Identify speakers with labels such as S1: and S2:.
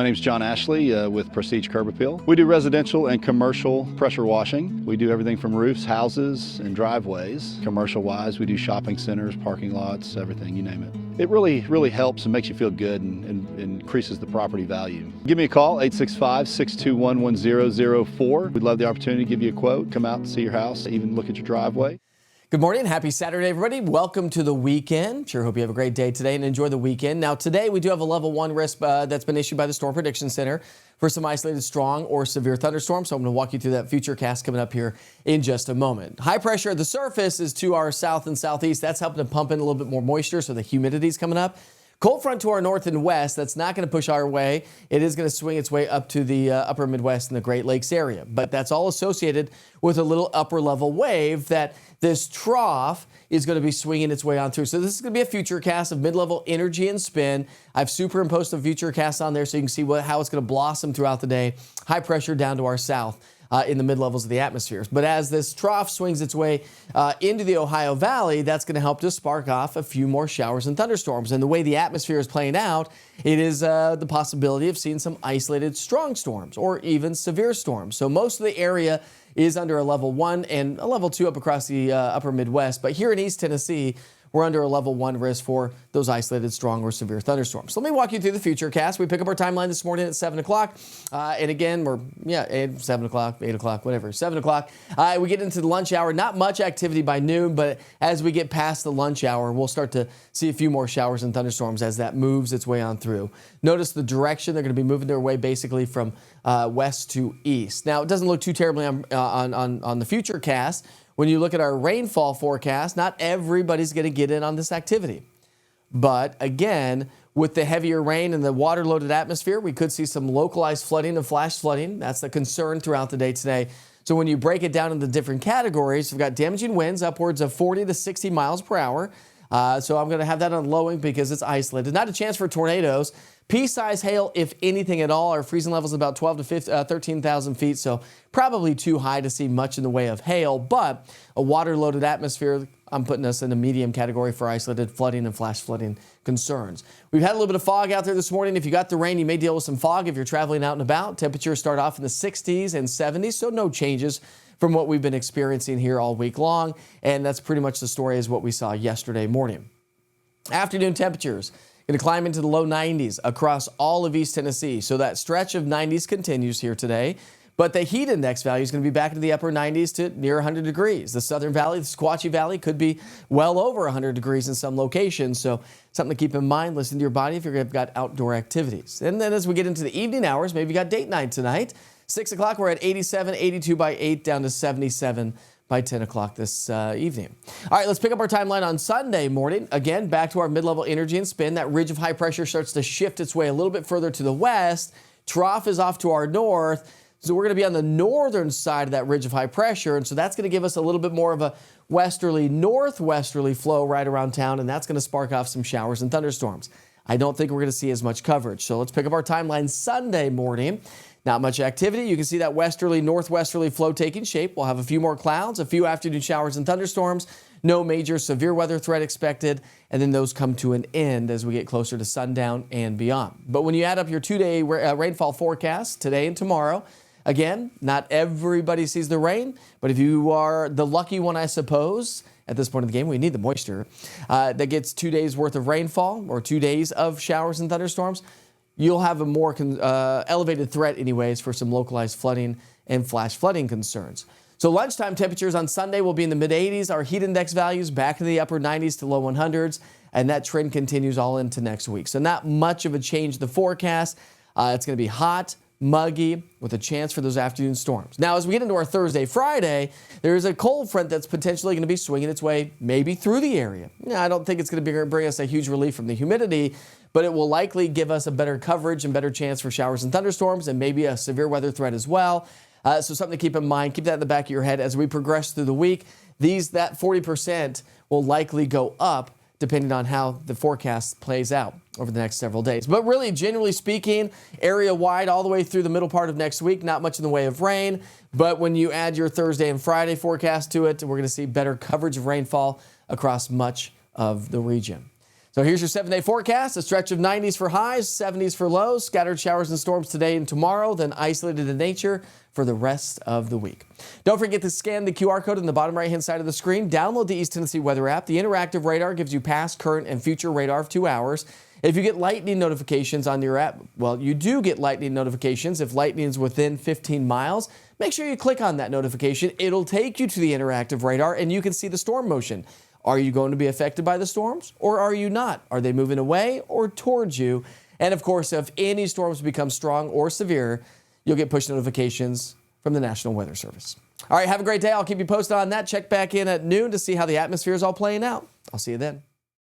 S1: My name's John Ashley with Prestige Curb Appeal. We do residential and commercial pressure washing. We do everything from roofs, houses, and driveways. Commercial-wise, we do shopping centers, parking lots, everything, you name it. It really helps and makes you feel good and increases the property value. Give me a call, 865-621-1004. We'd love the opportunity to give you a quote, come out and see your house, even look at your driveway.
S2: Good morning. Happy Saturday, everybody. Welcome to the weekend. Sure hope you have a great day today and enjoy the weekend. Now, today we do have a level 1 risk that's been issued by the Storm Prediction Center for some isolated strong or severe thunderstorms. So I'm going to walk you through that future cast coming up here in just a moment. High pressure at the surface is to our south and southeast. That's helping to pump in a little bit more moisture, so the humidity is coming up. Cold front to our north and west, that's not going to push our way. It is going to swing its way up to the upper Midwest and the Great Lakes area. But that's all associated with a little upper level wave that this trough is going to be swinging its way on through. So this is going to be a future cast of mid-level energy and spin. I've superimposed a future cast on there so you can see how it's going to blossom throughout the day. High pressure down to our south. In the mid-levels of the atmosphere. But as this trough swings its way into the Ohio Valley, that's going to help to spark off a few more showers and thunderstorms. And the way the atmosphere is playing out, it is the possibility of seeing some isolated strong storms or even severe storms. So most of the area is under a level 1 and a level 2 up across the upper Midwest. But here in East Tennessee, we're under a level 1 risk for those isolated strong or severe thunderstorms. So let me walk you through the future cast. We pick up our timeline this morning at 7 o'clock. And again, 7 o'clock, 8 o'clock, whatever, 7 o'clock. We get into the lunch hour. Not much activity by noon, but as we get past the lunch hour, we'll start to see a few more showers and thunderstorms as that moves its way on through. Notice the direction. They're going to be moving their way basically from west to east. Now, it doesn't look too terribly on the future cast. When you look at our rainfall forecast, not everybody's going to get in on this activity. But again, with the heavier rain and the water-loaded atmosphere, we could see some localized flooding and flash flooding. That's the concern throughout the day today. So when you break it down into different categories, we've got damaging winds upwards of 40 to 60 miles per hour. So I'm going to have that on low wing because it's isolated. Not a chance for tornadoes. Pea-size hail, if anything at all. Our freezing level is about 12 to 13,000 feet, so probably too high to see much in the way of hail. But a water-loaded atmosphere, I'm putting us in a medium category for isolated flooding and flash flooding concerns. We've had a little bit of fog out there this morning. If you got the rain, you may deal with some fog if you're traveling out and about. Temperatures start off in the 60s and 70s, so no changes from what we've been experiencing here all week long. And that's pretty much the story as what we saw yesterday morning. Afternoon temperatures going to climb into the low 90s across all of East Tennessee. So that stretch of 90s continues here today. But the heat index value is going to be back into the upper 90s to near 100 degrees. The Southern Valley, the Sequatchie Valley could be well over 100 degrees in some locations. So something to keep in mind. Listen to your body if you've got outdoor activities. And then as we get into the evening hours, maybe you got date night tonight. 6 o'clock, we're at 87, 82 by 8, down to 77 by 10 o'clock this evening. All right, let's pick up our timeline on Sunday morning. Again, back to our mid-level energy and spin. That ridge of high pressure starts to shift its way a little bit further to the west. Trough is off to our north. So we're going to be on the northern side of that ridge of high pressure. And so that's going to give us a little bit more of a westerly, northwesterly flow right around town. And that's going to spark off some showers and thunderstorms. I don't think we're going to see as much coverage. So let's pick up our timeline Sunday morning. Not much activity. You can see that westerly, northwesterly flow taking shape. We'll have a few more clouds, a few afternoon showers and thunderstorms. No major severe weather threat expected. And then those come to an end as we get closer to sundown and beyond. But when you add up your 2-day rainfall forecast today and tomorrow, again, not everybody sees the rain. But if you are the lucky one, I suppose, at this point of the game, we need the moisture, that gets 2 days worth of rainfall or 2 days of showers and thunderstorms, you'll have a more elevated threat anyways for some localized flooding and flash flooding concerns. So lunchtime temperatures on Sunday will be in the mid-80s. Our heat index values back in the upper 90s to low 100s. And that trend continues all into next week. So not much of a change in the forecast. It's going to be hot, muggy, with a chance for those afternoon storms. Now, as we get into our Thursday, Friday, there is a cold front that's potentially going to be swinging its way maybe through the area. Now, I don't think it's going to bring us a huge relief from the humidity, but it will likely give us a better coverage and better chance for showers and thunderstorms and maybe a severe weather threat as well. So something to keep in mind. Keep that in the back of your head as we progress through the week. That 40% will likely go up depending on how the forecast plays out over the next several days. But really, generally speaking, area-wide all the way through the middle part of next week, not much in the way of rain. But when you add your Thursday and Friday forecast to it, we're going to see better coverage of rainfall across much of the region. So here's your 7-day forecast. A stretch of 90s for highs, 70s for lows, scattered showers and storms today and tomorrow, then isolated in nature for the rest of the week. Don't forget to scan the QR code in the bottom right-hand side of the screen. Download the East Tennessee Weather app. The interactive radar gives you past, current, and future radar of 2 hours. If you get lightning notifications on your app, well, you do get lightning notifications if lightning is within 15 miles. Make sure you click on that notification. It'll take you to the interactive radar, and you can see the storm motion. Are you going to be affected by the storms, or are you not? Are they moving away or towards you? And of course, if any storms become strong or severe, you'll get push notifications from the National Weather Service. All right, have a great day. I'll keep you posted on that. Check back in at noon to see how the atmosphere is all playing out. I'll see you then.